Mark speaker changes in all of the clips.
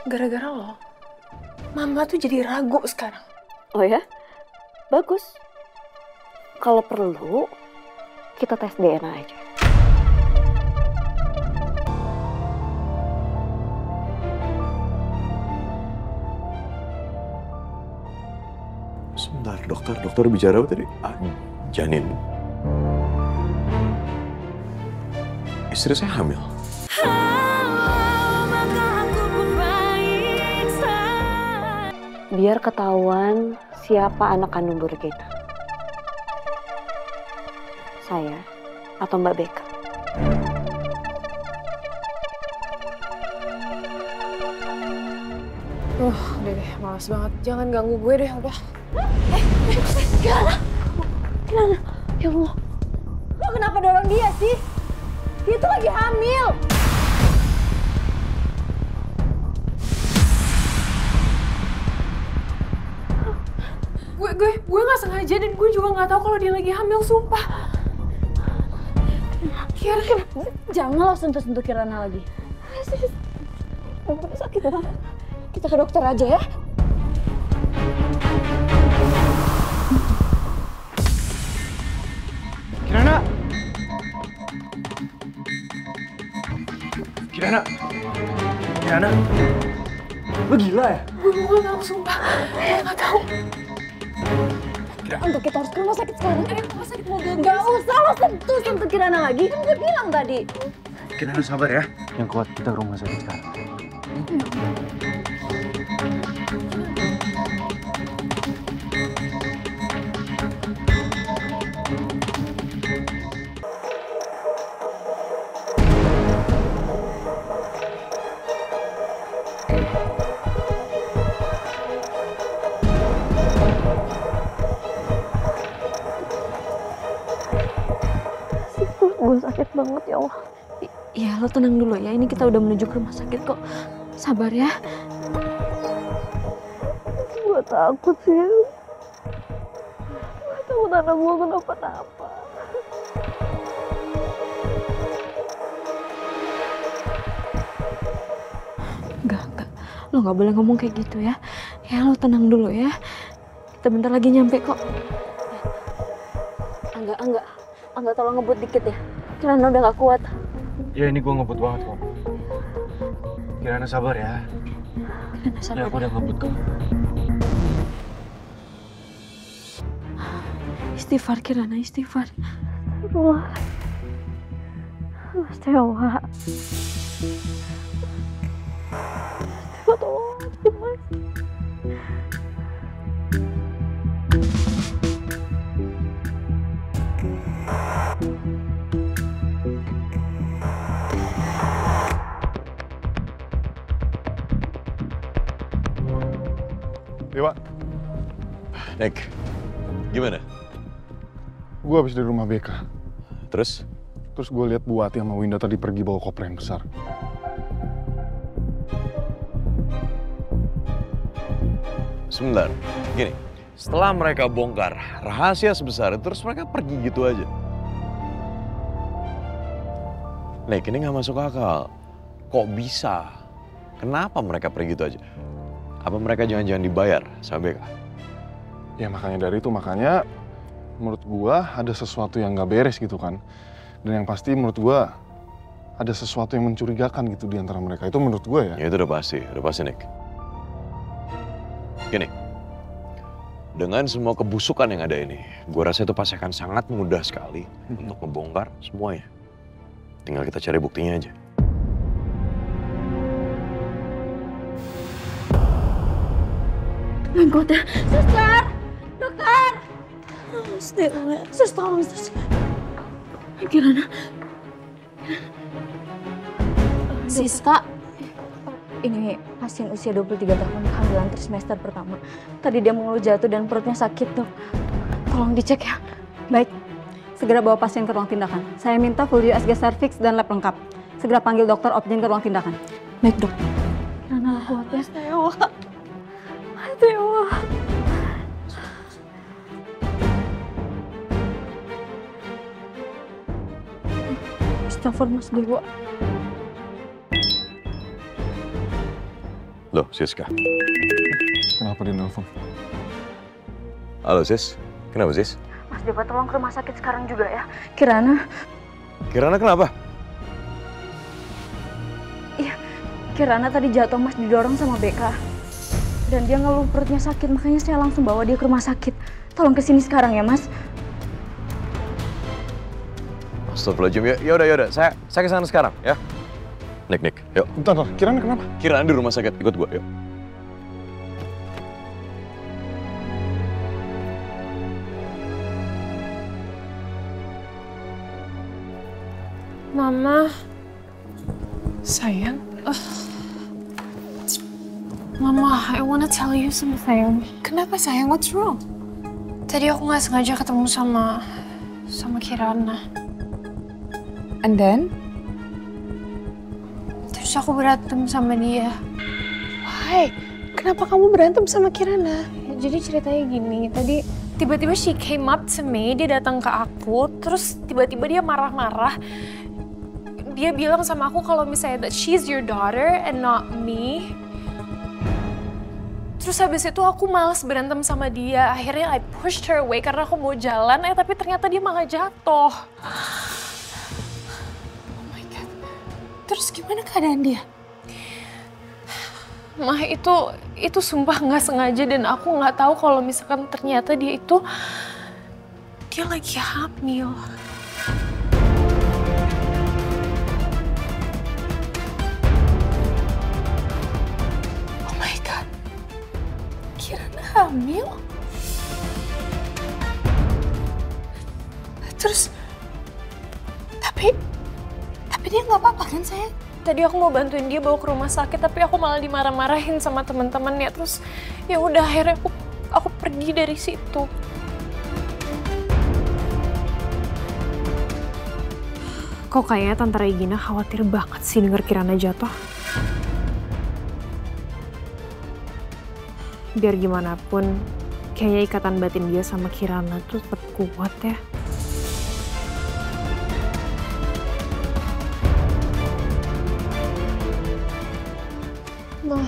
Speaker 1: Gara-gara lo, Mama tuh jadi ragu sekarang.
Speaker 2: Oh ya? Bagus. Kalau perlu, kita tes DNA aja.
Speaker 3: Sebentar, dokter bicara apa tadi? Janin. Istri saya hamil.
Speaker 2: Biar ketahuan siapa anak kandung Bu Regina. Saya atau Mbak Beka.
Speaker 1: Udah deh, malas banget. Jangan ganggu gue deh, udah.
Speaker 2: Gimana? Ya Allah. Lo kenapa dorong dia sih? Dia tuh lagi hamil.
Speaker 1: Gue nggak sengaja dan gue juga nggak tahu kalau dia lagi hamil, sumpah. Kira
Speaker 2: Jangan lo sentuh-sentuh Kirana lagi. Sakit banget. Kita ke dokter aja ya.
Speaker 3: Kirana, lo gila ya?
Speaker 1: gue nggak tahu, sumpah. Gue nggak tahu.
Speaker 2: Untuk kita harus ke rumah sakit sekarang. Rumah sakit mobil. Gak usah lo sentuh Kirana lagi. Kan gue bilang tadi.
Speaker 3: Kirana sabar ya. Yang kuat kita ke rumah sakit sekarang.
Speaker 2: Gue sakit banget ya Allah. Ya lo tenang dulu ya, ini kita udah menuju ke rumah sakit kok. Sabar ya. Gue takut sih. Gue takut anak gue kenapa-napa. Enggak. Lo gak boleh ngomong kayak gitu ya. Ya lo tenang dulu ya. Kita bentar lagi nyampe kok. Angga tolong ngebut dikit ya. Kirana udah gak kuat.
Speaker 3: Ya ini gue ngebut banget kok. Kirana sabar ya.
Speaker 2: Kirana sabar.
Speaker 3: Ya aku udah ngebut kok.
Speaker 2: Istighfar Kirana, istighfar. Wah. Mas Dewa. Mas Dewa tolong, Mas.
Speaker 4: Dewa.
Speaker 3: Nek, gimana?
Speaker 4: Gue habis dari rumah BK.
Speaker 3: Terus?
Speaker 4: Terus gue lihat Bu Wati sama Winda tadi pergi bawa koper yang besar.
Speaker 3: Sebentar, gini. Setelah mereka bongkar rahasia sebesar itu, terus mereka pergi gitu aja. Nek, ini nggak masuk akal. Kok bisa? Kenapa mereka pergi gitu aja? Apa mereka jangan-jangan dibayar sama BK?
Speaker 4: Ya makanya menurut gue ada sesuatu yang gak beres gitu kan. Dan yang pasti menurut gue ada sesuatu yang mencurigakan gitu di antara mereka. Itu menurut gue ya.
Speaker 3: Ya itu udah pasti Nek. Gini, dengan semua kebusukan yang ada ini, gue rasa itu pasti akan sangat mudah sekali untuk membongkar semuanya. Tinggal kita cari buktinya aja.
Speaker 2: Anggota, suster, dokter, suster, tolong, suster. Kirana.
Speaker 5: Siska, ini pasien usia 23 tahun, kehamilan trimester pertama. Tadi dia mengeluh jatuh dan perutnya sakit, Dok. Tolong dicek ya.
Speaker 6: Baik, segera bawa pasien ke ruang tindakan. Saya minta full USG cervix dan lab lengkap. Segera panggil dokter Opjen ke ruang tindakan.
Speaker 5: Baik, Dok.
Speaker 2: Kirana kuat ya.
Speaker 6: Dewa. Dewa.
Speaker 2: Astagfirullah Mas Dewa.
Speaker 3: Loh, Siska.
Speaker 4: Kenapa dia nelfon?
Speaker 3: Halo, Sis. Kenapa, Sis?
Speaker 5: Mas Dewa tolong ke rumah sakit sekarang juga ya. Kirana.
Speaker 3: Kirana kenapa?
Speaker 5: Iya, Kirana tadi jatuh Mas, didorong sama BK. Dan dia ngeluh perutnya sakit, makanya saya langsung bawa dia ke rumah sakit. Tolong kesini sekarang ya, Mas.
Speaker 3: Astagfirullahaladzim, yaudah. Saya kesana sekarang, ya. Nik, yuk.
Speaker 4: Bentar, Kirana kenapa?
Speaker 3: Kirana di rumah sakit, ikut gua, yuk.
Speaker 1: Mama, sayang. Mama, I wanna tell you something. Kenapa sayang? What's wrong? Tadi aku nggak sengaja ketemu sama Kirana.
Speaker 2: And then?
Speaker 1: Terus aku berantem sama dia.
Speaker 2: Why? Kenapa kamu berantem sama Kirana?
Speaker 1: Jadi ceritanya gini, tadi tiba-tiba she came up to me, dia datang ke aku, terus tiba-tiba dia marah-marah. Dia bilang sama aku kalau misalnya that she's your daughter and not me. Terus habis itu aku malas berantem sama dia. Akhirnya I pushed her away karena aku mau jalan, tapi ternyata dia malah jatuh. Oh my God. Terus gimana keadaan dia? Mah, itu sumpah nggak sengaja dan aku nggak tahu kalau misalkan ternyata dia lagi hamil. Oh my God, Kirana hamil? Terus, tapi dia nggak apa-apa kan sayang? Tadi aku mau bantuin dia bawa ke rumah sakit, tapi aku malah dimarah-marahin sama teman-temannya. Terus ya udah akhirnya aku pergi dari situ. Kok kayaknya Tante Regina khawatir banget sih denger Kirana jatuh. Biar gimana pun, kayaknya ikatan batin dia sama Kirana tuh tetap kuat ya. Ma,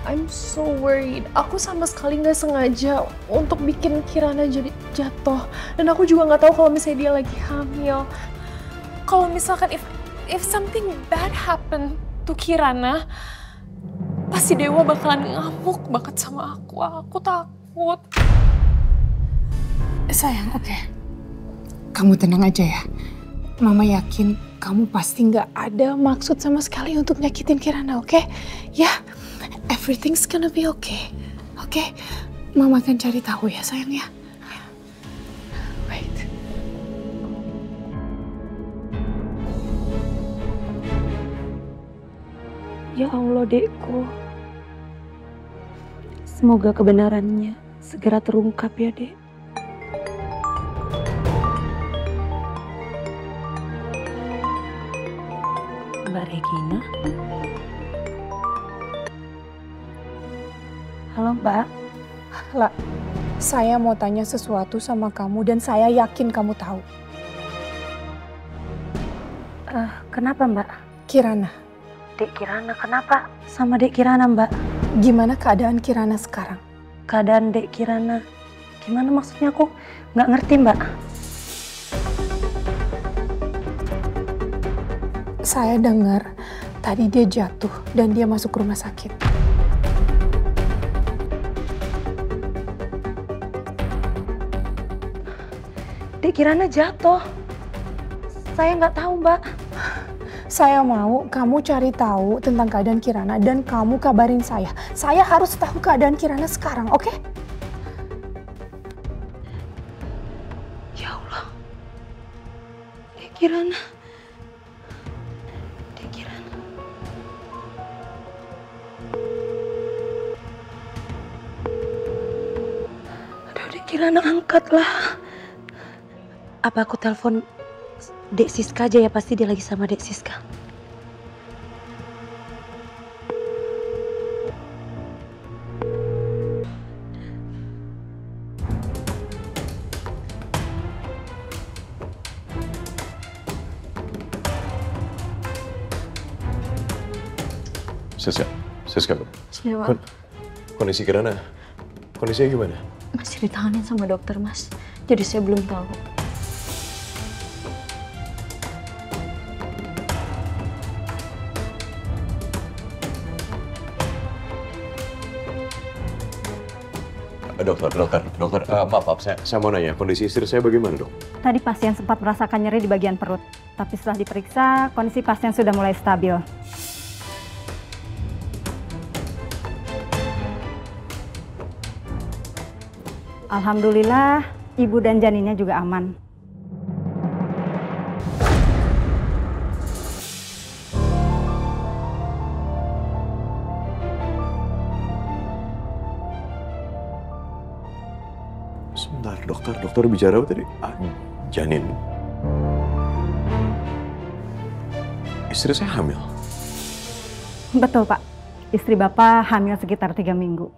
Speaker 1: I'm so worried. Aku sama sekali nggak sengaja untuk bikin Kirana jadi jatuh. Dan aku juga nggak tahu kalau misalnya dia lagi hamil. Kalau misalkan if something bad happen to Kirana, pasti Dewa bakalan ngamuk banget sama aku. Aku takut.
Speaker 2: Sayang, oke. Kamu tenang aja ya. Mama yakin kamu pasti nggak ada maksud sama sekali untuk nyakitin Kirana, oke? Ya, everything's gonna be okay. Oke? Mama akan cari tahu ya, sayang ya. Wait.
Speaker 5: Ya Allah, Dekku. Semoga kebenarannya segera terungkap ya, Dek. Mbak Regina. Halo, Mbak.
Speaker 2: Lah, saya mau tanya sesuatu sama kamu dan saya yakin kamu tahu.
Speaker 5: Kenapa, Mbak?
Speaker 2: Kirana.
Speaker 5: Dek Kirana, kenapa? Sama Dek Kirana, Mbak.
Speaker 2: Gimana keadaan Kirana sekarang?
Speaker 5: Keadaan Dek Kirana. Gimana maksudnya, aku nggak ngerti, Mbak.
Speaker 2: Saya dengar tadi dia jatuh dan dia masuk rumah sakit.
Speaker 5: Dek Kirana jatuh. Saya nggak tahu, Mbak.
Speaker 2: Saya mau kamu cari tahu tentang keadaan Kirana dan kamu kabarin saya. Saya harus tahu keadaan Kirana sekarang, oke?
Speaker 5: Ya Allah. Dek Kirana. Dek Kirana. Aduh, Dek Kirana, angkatlah. Apa aku telepon Dek Siska aja ya, pasti dia lagi sama Dek Siska.
Speaker 3: Siska,
Speaker 5: Iya, Pak.
Speaker 3: kondisi Kirana, kondisinya gimana?
Speaker 5: Masih ditanganin sama dokter, Mas. Jadi saya belum tahu.
Speaker 3: Dokter, maaf, saya mau nanya, kondisi istri saya bagaimana, dok?
Speaker 6: Tadi pasien sempat merasakan nyeri di bagian perut, tapi setelah diperiksa, kondisi pasien sudah mulai stabil. Alhamdulillah, ibu dan janinnya juga aman.
Speaker 3: Sebentar, dokter bicara apa tadi? Janin. Istri saya hamil.
Speaker 6: Betul, Pak. Istri Bapak hamil sekitar 3 minggu.